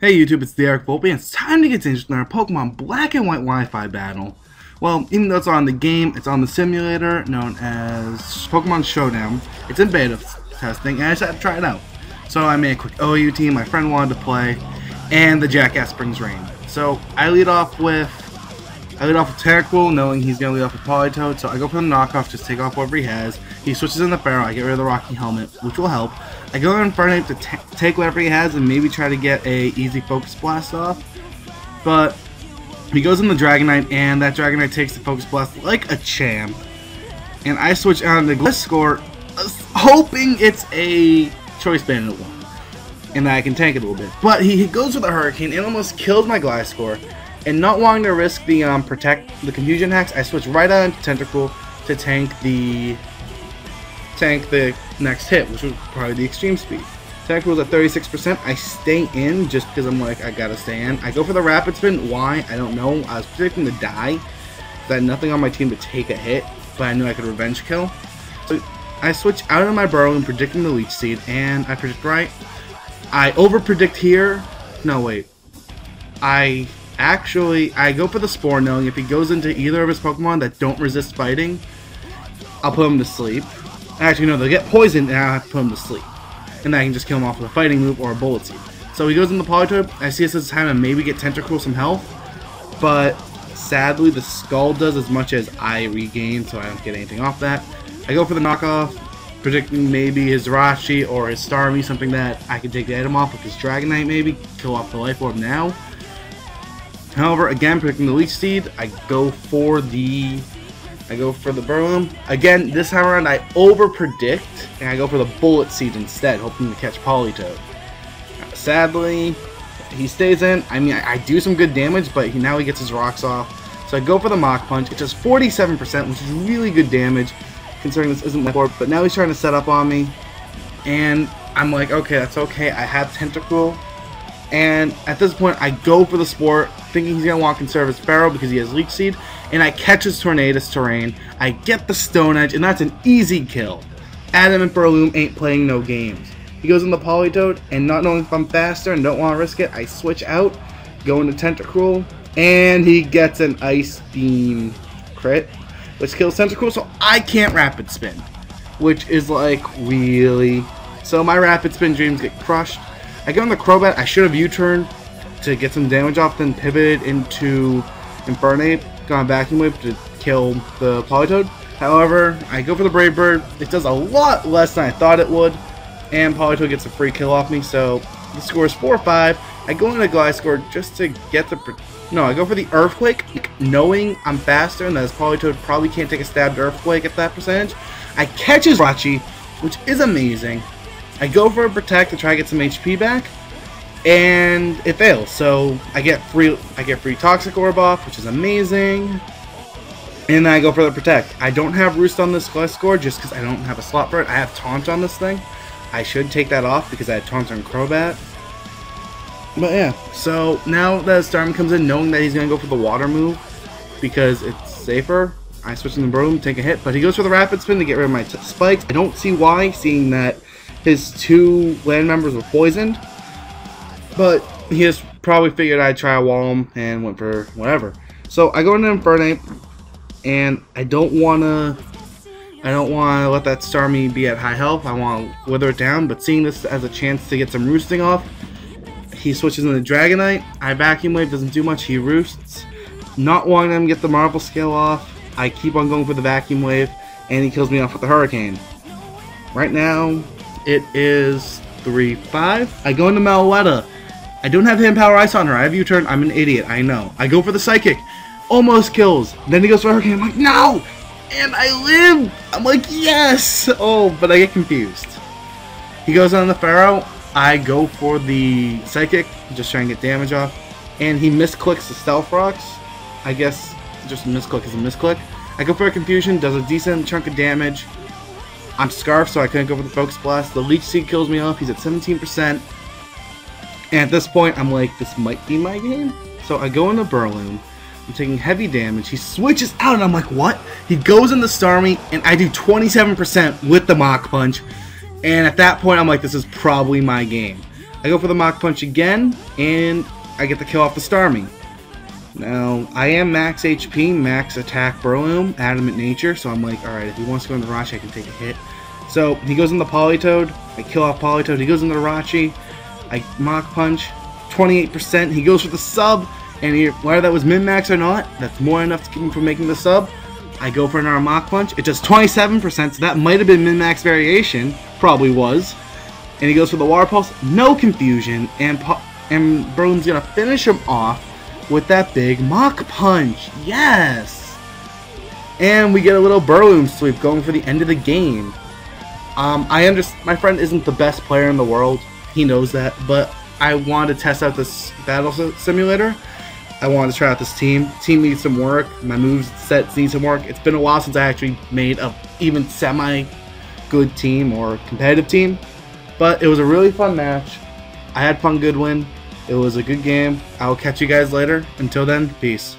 Hey YouTube, it's the Eric Volpe, and it's time to get interested in our Pokemon Black and White Wi-Fi battle. Well, even though it's on the game, it's on the simulator known as Pokemon Showdown. It's in beta testing, and I just had to try it out. So I made a quick OU team, my friend wanted to play, and the Jackass brings rain. So I lead off with Tentacruel, knowing he's going to lead off with Politoed, so I go for the knockoff, just take off whatever he has. He switches in the Pharaoh, I get rid of the Rocky Helmet, which will help. I go in Infernape to take whatever he has and maybe try to get a easy Focus Blast off. But he goes in the Dragonite, and that Dragonite takes the Focus Blast like a champ. And I switch on the Gliscor, hoping it's a Choice Bandit one, and that I can tank it a little bit. But he goes with a Hurricane and almost kills my Gliscor. And not wanting to risk the Confusion Hacks, I switch right on to Tentacruel to tank the next hit, which was probably the Extreme Speed. Tentacruel's at 36%. I stay in just because I'm like, I gotta stay in. I go for the Rapid Spin. Why? I don't know. I was predicting to die. I had nothing on my team to take a hit, but I knew I could Revenge Kill. So I switch out of my Burrow and predicting the Leech Seed, and I predict right. I over-predict here. No, wait. I go for the Spore, knowing if he goes into either of his Pokemon that don't resist fighting, I'll put him to sleep. Actually, no, they'll get poisoned, and I'll have to put him to sleep. And then I can just kill him off with a Fighting Move or a Bullet Seed. So he goes in the Politoed. I see it's time to maybe get Tentacruel some health, but sadly the Skull does as much as I regain, so I don't get anything off that. I go for the knockoff, predicting maybe his Jirachi or his Starmie, something that I can take the item off with his Dragonite maybe, kill off the Life Orb now. However, again, predicting the Leech Seed, I go for the Burrow. Again, this time around, I over-predict, and I go for the Bullet Seed instead, hoping to catch Politoed. Sadly, he stays in. I mean, I do some good damage, but now he gets his rocks off. So I go for the Mach Punch. It does 47%, which is really good damage, considering this isn't Life Orb. But now he's trying to set up on me, and I'm like, okay, that's okay. I have Tentacruel. And at this point, I go for the Spore, thinking he's going to want to conserve his Pharaoh because he has Leech Seed. And I catch his Tornadus Terrain. I get the Stone Edge, and that's an easy kill. Adamant Burloom ain't playing no games. He goes in the Politoed, and not knowing if I'm faster and don't want to risk it, I switch out, go into Tentacruel, and he gets an Ice Beam crit, which kills Tentacruel, so I can't Rapid Spin. Which is like, really? So my Rapid Spin dreams get crushed. I go on the Crobat. I should have U-turned to get some damage off, then pivoted into Infernape, gone Vacuum Whip to kill the Politoed. However, I go for the Brave Bird. It does a lot less than I thought it would, and Politoed gets a free kill off me, so the score is 4-5. I go into Gliscor just to get the... No, I go for the Earthquake, knowing I'm faster and that his Politoed probably can't take a stabbed Earthquake at that percentage. I catch his Jirachi, which is amazing. I go for a Protect to try to get some HP back, and it fails. So I get free Toxic Orb off, which is amazing. And then I go for the Protect. I don't have Roost on this Gliscor just because I don't have a slot for it. I have Taunt on this thing. I should take that off because I had Taunt on Crobat. But yeah, so now that Starmie comes in, knowing that he's going to go for the Water move because it's safer, I switch in the Broom, take a hit. But he goes for the Rapid Spin to get rid of my Spikes. I don't see why, seeing that his two land members were poisoned, but he just probably figured I'd try to wall him and went for whatever. So I go into Infernape, and I don't want to let that Starmie be at high health. I want to wither it down, but seeing this as a chance to get some roosting off, he switches into Dragonite. I Vacuum Wave, doesn't do much, he roosts. Not wanting him to get the Marble Scale off, I keep on going for the Vacuum Wave, and he kills me off with the Hurricane. Right now, it is 3-5. I go into Meloetta. I don't have Hand Power Ice on her. I have U-turn. I'm an idiot. I know. I go for the Psychic. Almost kills. Then he goes for Hurricane. I'm like, no! And I live! I'm like, yes! Oh, but I get confused. He goes on the Pharaoh. I go for the Psychic. Just trying to get damage off. And he misclicks the Stealth Rocks. I guess just a misclick is a misclick. I go for a Confusion. Does a decent chunk of damage. I'm Scarfed, so I couldn't go for the Focus Blast. The Leech Seed kills me off. He's at 17%. And at this point, I'm like, this might be my game. So I go into Burloom. I'm taking heavy damage. He switches out, and I'm like, what? He goes in the Starmie, and I do 27% with the Mach Punch. And at that point, I'm like, this is probably my game. I go for the Mach Punch again, and I get the kill off the Starmie. Now, I am max HP, max attack Breloom, Adamant Nature, so I'm like, alright, if he wants to go into Rachi, I can take a hit. So, he goes into Politoed, I kill off Politoed, he goes into Rachi, I Mach Punch, 28%, he goes for the sub, and whether that was min-max or not, that's more than enough to keep him from making the sub. I go for another Mach Punch, it does 27%, so that might have been min-max variation, probably was. And he goes for the Water Pulse, no confusion, and Breloom's gonna finish him off with that big Mach Punch. Yes! And we get a little Breloom sweep going for the end of the game. I understand my friend isn't the best player in the world. He knows that, but I wanted to test out this battle simulator. I wanted to try out this team. Team needs some work. My move sets need some work. It's been a while since I actually made a even semi-good team or competitive team. But it was a really fun match. I had fun Goodwin. It was a good game. I will catch you guys later. Until then, peace.